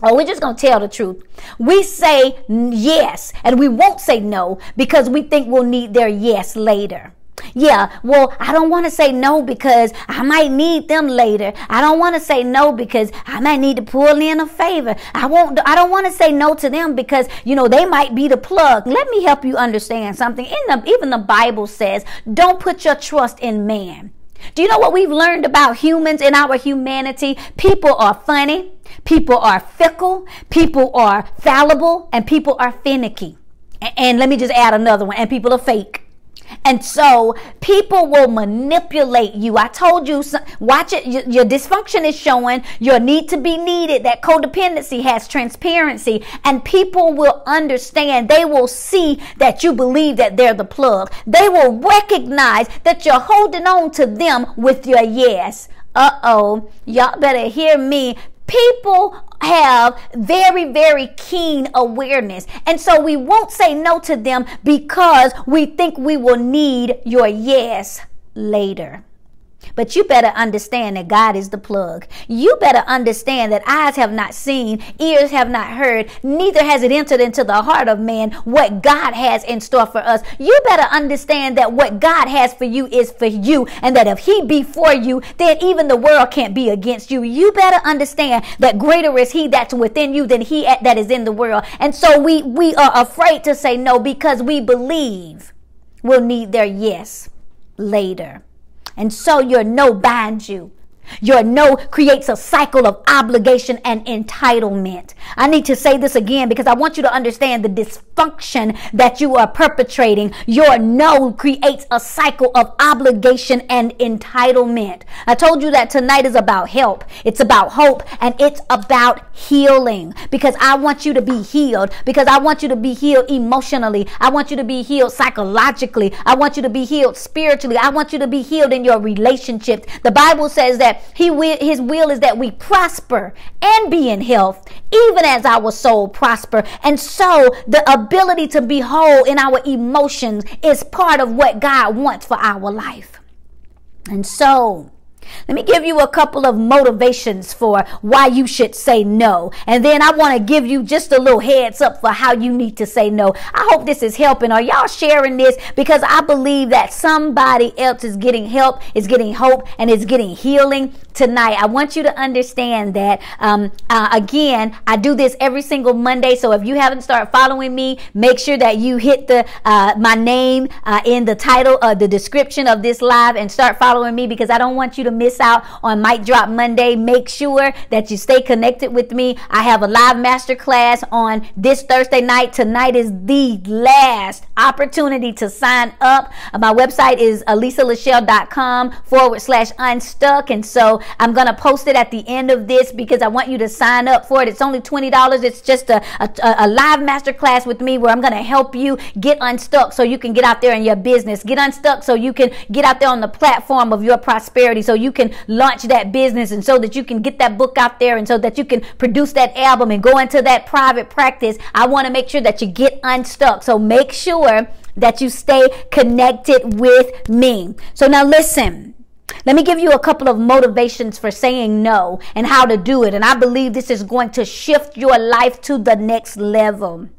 Oh, we're just going to tell the truth. We say yes and we won't say no because we think we'll need their yes later. Yeah, well, I don't want to say no because I might need them later. I don't want to say no because I might need to pull in a favor. I don't want to say no to them because, they might be the plug. Let me help you understand something. Even the Bible says, don't put your trust in man. Do you know what we've learned about humans in our humanity? People are funny, people are fickle, people are fallible, and people are finicky. And let me just add another one, and people are fake. And so people will manipulate you. I told you, watch it. Your dysfunction is showing. Your need to be needed. That codependency has transparency, and people will understand. They will see that you believe that they're the plug. They will recognize that you're holding on to them with your yes. Uh-oh. Y'all better hear me. People have very, very keen awareness. And so we won't say no to them because we think we will need your yes later. But you better understand that God is the plug. You better understand that eyes have not seen, ears have not heard, neither has it entered into the heart of man what God has in store for us. You better understand that what God has for you is for you, and that if he be for you, then even the world can't be against you. You better understand that greater is he that's within you than he that is in the world. And so we are afraid to say no because we believe we'll need their yes later. And so your no binds you. Your no creates a cycle of obligation and entitlement. I need to say this again because I want you to understand the dysfunction that you are perpetrating. Your no creates a cycle of obligation and entitlement. I told you that tonight is about help. It's about hope, and it's about healing, because I want you to be healed, because I want you to be healed emotionally. I want you to be healed psychologically. I want you to be healed spiritually. I want you to be healed in your relationships. The Bible says that his will is that we prosper and be in health, even as our soul prosper. And so the ability to be whole in our emotions is part of what God wants for our life. And so let me give you a couple of motivations for why you should say no. And then I want to give you just a little heads up for how you need to say no. I hope this is helping. Are y'all sharing this? Because I believe that somebody else is getting help, is getting hope, and is getting healing tonight. I want you to understand that, again, I do this every single Monday. So if you haven't started following me, make sure that you hit my name in the title, the description of this live, and start following me, because I don't want you to miss out on Mic Drop Monday. Make sure that you stay connected with me. I have a live masterclass on this Thursday night. Tonight is the last opportunity to sign up. My website is elisalashell.com/unstuck. And so I'm going to post it at the end of this because I want you to sign up for it. It's only $20. It's just a live masterclass with me where I'm going to help you get unstuck so you can get out there in your business, get unstuck so you can get out there on the platform of your prosperity, so you can launch that business, and so that you can get that book out there, and so that you can produce that album and go into that private practice. I want to make sure that you get unstuck. So make sure that you stay connected with me. So now listen. Let me give you a couple of motivations for saying no and how to do it. And I believe this is going to shift your life to the next level.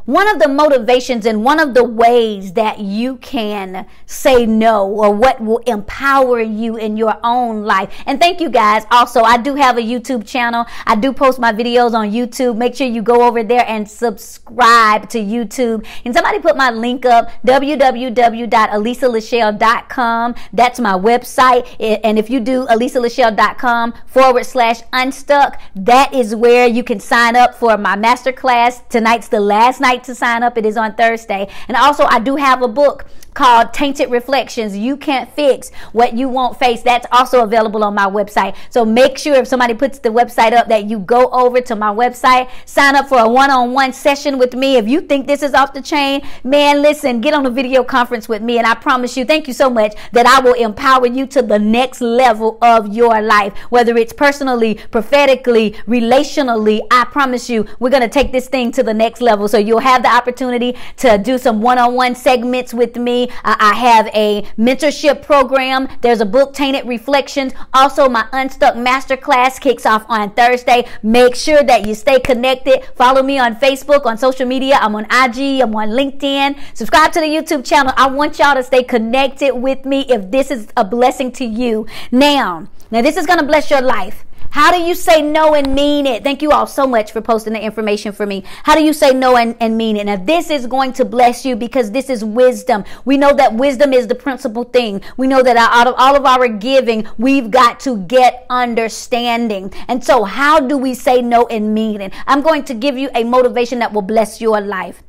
One of the motivations and one of the ways that you can say no, or what will empower you in your own life. And thank you guys. Also, I do have a YouTube channel. I do post my videos on YouTube. Make sure you go over there and subscribe to YouTube. And somebody put my link up, www.elisalashell.com. That's my website. And if you do elisalashell.com/unstuck, that is where you can sign up for my masterclass. Tonight's the last night to sign up. It is on Thursday. And also, I do have a book called Tainted Reflections. You Can't Fix What You Won't Face. That's also available on my website. So make sure if somebody puts the website up that you go over to my website, sign up for a one-on-one session with me. If you think this is off the chain, man, listen, get on a video conference with me, and I promise you, thank you so much, that I will empower you to the next level of your life, whether it's personally, prophetically, relationally. I promise you, we're going to take this thing to the next level. So you'll have the opportunity to do some one-on-one segments with me. I have a mentorship program. There's a book, Tainted Reflections. Also, my Unstuck Masterclass kicks off on Thursday. Make sure that you stay connected. Follow me on Facebook, on social media. I'm on IG. I'm on LinkedIn. Subscribe to the YouTube channel. I want y'all to stay connected with me if this is a blessing to you. Now this is going to bless your life. How do you say no and mean it? Thank you all so much for posting the information for me. How do you say no and mean it? Now, this is going to bless you because this is wisdom. We know that wisdom is the principal thing. We know that out of all of our giving, we've got to get understanding. And so how do we say no and mean it? I'm going to give you a motivation that will bless your life.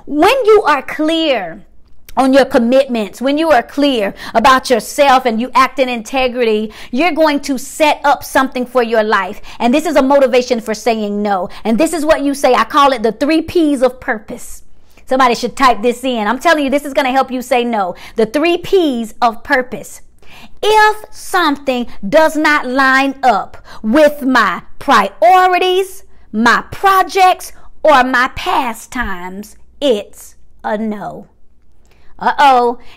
When you are clear on your commitments, when you are clear about yourself and you act in integrity, you're going to set up something for your life. And this is a motivation for saying no. And this is what you say. I call it the 3 P's of purpose. Somebody should type this in. I'm telling you, this is going to help you say no. The 3 P's of purpose. If something does not line up with my priorities, my projects, or my pastimes, it's a no.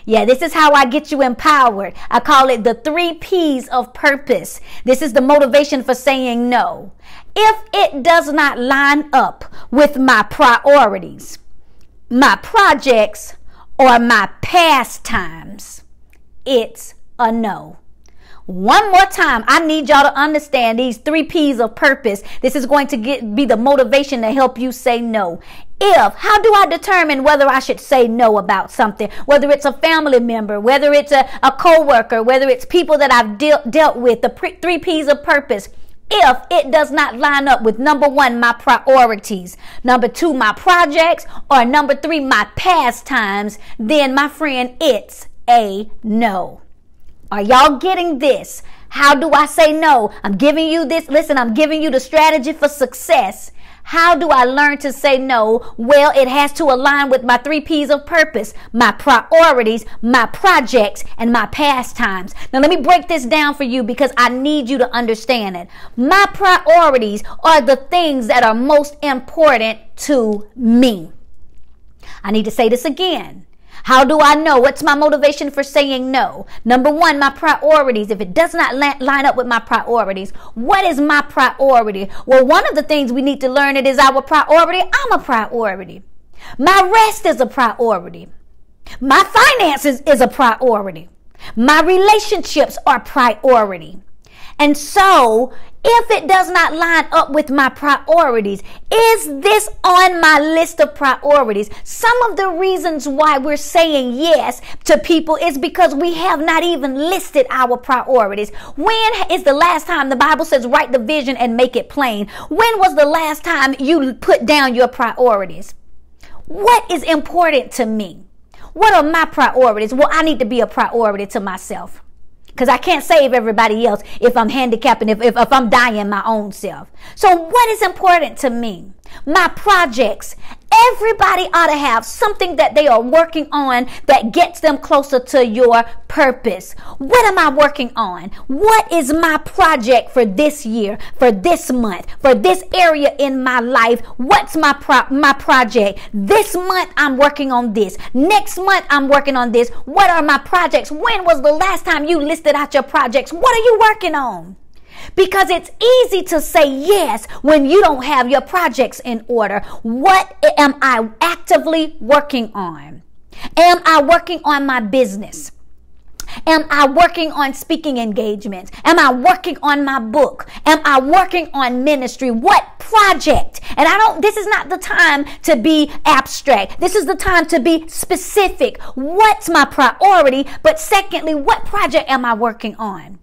Yeah, this is how I get you empowered. I call it the 3 P's of purpose. This is the motivation for saying no. If it does not line up with my priorities, my projects, or my pastimes, it's a no. One more time, I need y'all to understand these 3 P's of purpose. This is going to be the motivation to help you say no. How do I determine whether I should say no about something? Whether it's a family member, whether it's a co-worker, whether it's people that I've dealt with, the 3 P's of purpose. If it does not line up with number 1, my priorities, number 2, my projects, or number 3, my pastimes, then my friend, it's a no. Are y'all getting this? How do I say no? I'm giving you this. Listen, I'm giving you the strategy for success. How do I learn to say no? Well, it has to align with my 3 P's of purpose, my priorities, my projects, and my pastimes. Now, let me break this down for you because I need you to understand it. My priorities are the things that are most important to me. I need to say this again. How do I know? What's my motivation for saying no? Number 1, my priorities. If it does not line up with my priorities, what is my priority? Well, one of the things we need to learn it is our priority. I'm a priority. My rest is a priority. My finances is a priority. My relationships are priority. And so, if it does not line up with my priorities, is this on my list of priorities? Some of the reasons why we're saying yes to people is because we have not even listed our priorities. When is the last time the Bible says write the vision and make it plain? When was the last time you put down your priorities? What is important to me? What are my priorities? Well, I need to be a priority to myself. because I can't save everybody else if I'm handicapped and if I'm dying my own self. So what is important to me? My projects. Everybody ought to have something that they are working on that gets them closer to your purpose. What am I working on? What is my project for this year, for this month, for this area in my life? What's my project? This month I'm working on this. Next month I'm working on this. What are my projects? When was the last time you listed out your projects? What are you working on? Because it's easy to say yes when you don't have your projects in order. What am I actively working on? Am I working on my business? Am I working on speaking engagements? Am I working on my book? Am I working on ministry? What project? And this is not the time to be abstract. This is the time to be specific. What's my priority? But secondly, what project am I working on?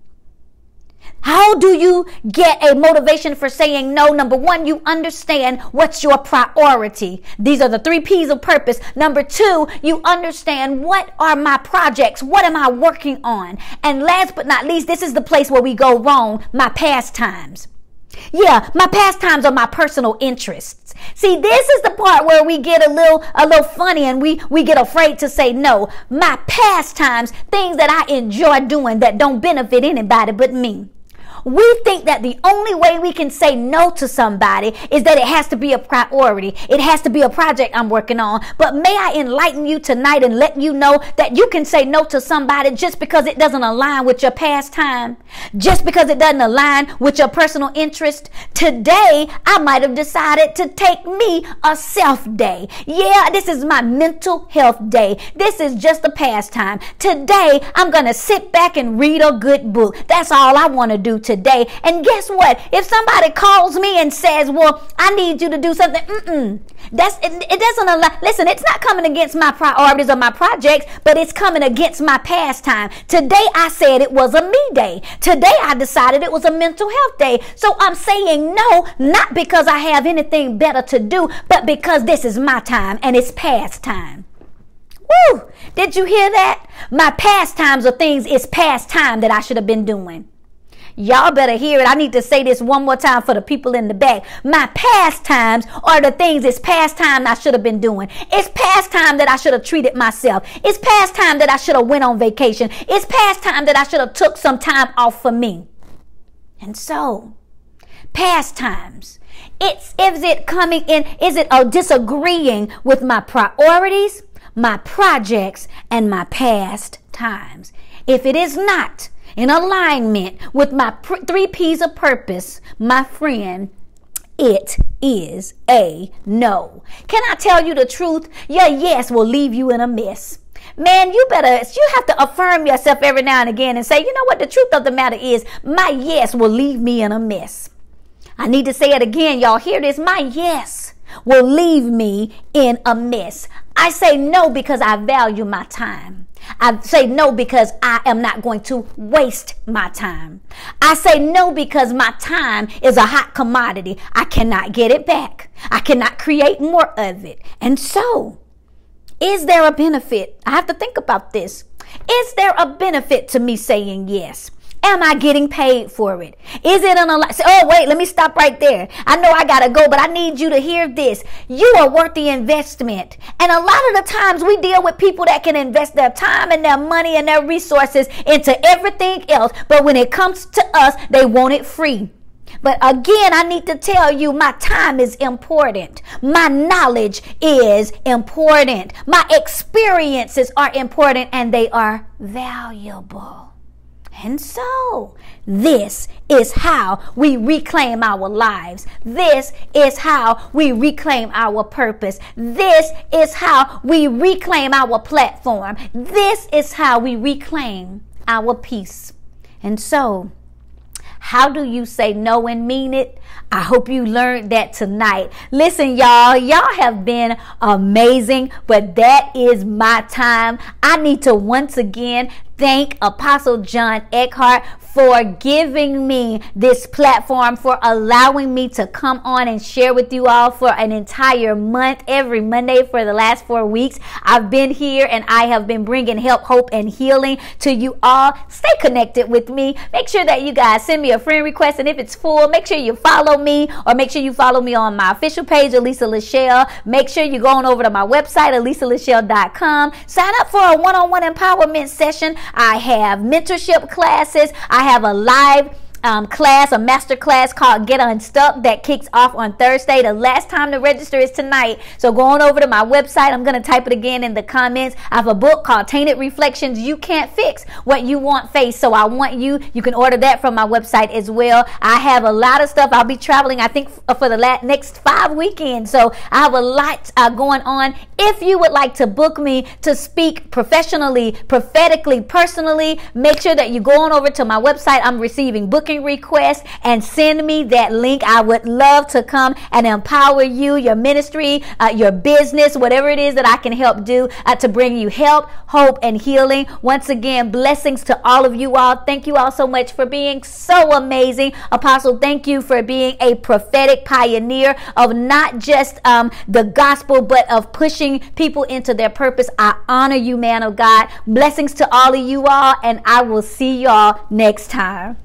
How do you get a motivation for saying no? Number one, you understand what's your priority. These are the 3 P's of purpose. Number 2, you understand what are my projects? What am I working on? And last but not least, this is the place where we go wrong, my pastimes. Yeah, my pastimes are my personal interests. See, this is the part where we get a little funny and we get afraid to say no. My pastimes, things that I enjoy doing that don't benefit anybody but me. We think that the only way we can say no to somebody is that it has to be a priority. It has to be a project I'm working on. But may I enlighten you tonight and let you know that you can say no to somebody just because it doesn't align with your pastime, just because it doesn't align with your personal interest. Today, I might have decided to take me a self day. Yeah, this is my mental health day. This is just a pastime. Today, I'm going to sit back and read a good book. That's all I want to do today. And guess what? If somebody calls me and says, well, I need you to do something, it doesn't allow. Listen, it's not coming against my priorities or my projects, but it's coming against my pastime. Today I said it was a me day. Today I decided it was a mental health day. So I'm saying no, not because I have anything better to do, but because this is my time and it's pastime. Woo! Did you hear that? My pastimes are things, it's past time that I should have been doing. Y'all better hear it. I need to say this one more time for the people in the back. My pastimes are the things it's past time I should have been doing. It's past time that I should have treated myself. It's past time that I should have went on vacation. It's past time that I should have took some time off for me. And so, pastimes. Is it disagreeing with my priorities, my projects, and my past times? If it is not in alignment with my 3 P's of purpose, my friend, it is a no. Can I tell you the truth? Your yes will leave you in a mess. Man, you have to affirm yourself every now and again and say, you know what, the truth of the matter is, my yes will leave me in a mess. I need to say it again. Y'all hear this? My yes will leave me in a mess. I say no because I value my time. I say no because I am not going to waste my time. I say no because my time is a hot commodity. I cannot get it back. I cannot create more of it. And so, is there a benefit? I have to think about this. Is there a benefit to me saying yes? Am I getting paid for it? Is it oh, wait, let me stop right there. I know I got to go, but I need you to hear this. You are worth the investment. And a lot of the times we deal with people that can invest their time and their money and their resources into everything else. But when it comes to us, they want it free. But again, I need to tell you, my time is important. My knowledge is important. My experiences are important and they are valuable. And so, this is how we reclaim our lives. This is how we reclaim our purpose. This is how we reclaim our platform. This is how we reclaim our peace. And so, how do you say no and mean it? I hope you learned that tonight. Listen, y'all have been amazing, but that is my time. I need to once again thank Apostle John Eckhart for giving me this platform, for allowing me to come on and share with you all for an entire month, every Monday for the last 4 weeks. I've been here and I have been bringing help, hope, and healing to you all. Stay connected with me. Make sure that you guys send me a friend request, and if it's full, make sure you follow me, or make sure you follow me on my official page, Elisa LaShell. Make sure you go on over to my website, elisalashell.com. Sign up for a one-on-one empowerment session. I have mentorship classes. I have a live class, a master class called Get Unstuck that kicks off on Thursday. The last time to register is tonight. So go on over to my website. I'm going to type it again in the comments. I have a book called Tainted Reflections. You Can't Fix What You Want Face. So I want you can order that from my website as well. I have a lot of stuff. I'll be traveling, I think, for the next 5 weekends. So I have a lot going on. If you would like to book me to speak professionally, prophetically, personally, make sure that you go on over to my website. I'm receiving booking request, and send me that link. I would love to come and empower you, your ministry, your business, whatever it is that I can help do to bring you help, hope, and healing. Once again, blessings to all of you all. Thank you all so much for being so amazing. Apostle, thank you for being a prophetic pioneer of not just the gospel, but of pushing people into their purpose. I honor you, man of God. Blessings to all of you all, and I will see y'all next time.